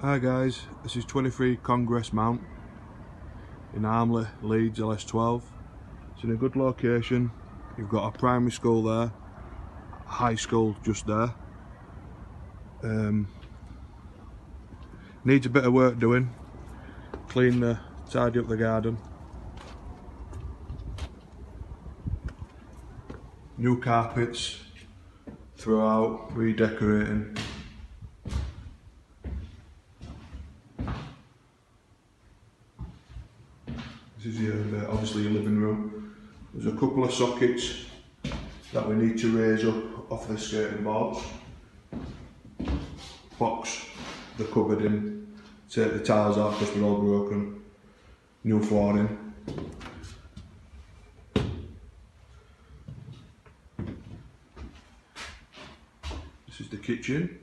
Hi guys, this is 23 Congress Mount in Armley, Leeds, LS12. It's in a good location. You've got a primary school there, a high school just there. Needs a bit of work doing. Tidy up the garden. New carpets throughout, redecorating. This is obviously your living room. There's a couple of sockets that we need to raise up off the skirting boards. Box the cupboard in, take the tiles out because they're all broken. New flooring. This is the kitchen.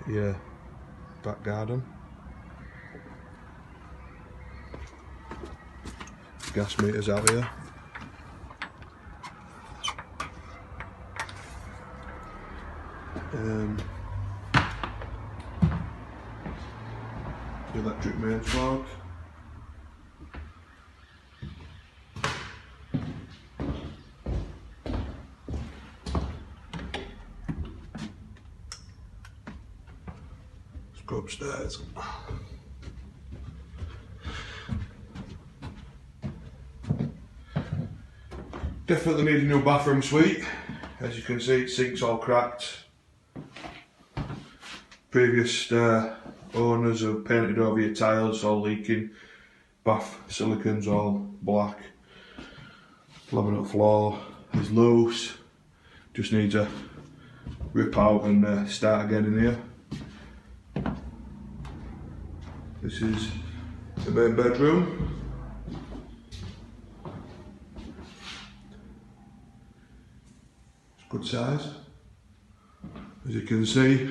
Yeah, back garden. Gas meters out here. The electric mains plug. Let's go upstairs. Definitely need a new bathroom suite. As you can see, sink's all cracked. Previous owners have painted over your tiles, all leaking. Bath silicon's all black. Laminate floor is loose. Just needs a rip out and start again in here. This is the main bedroom. It's good size. As you can see,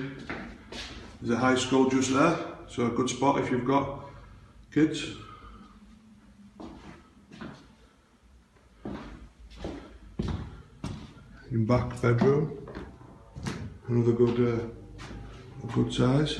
there's a high school just there, so a good spot if you've got kids. In back bedroom, another good size.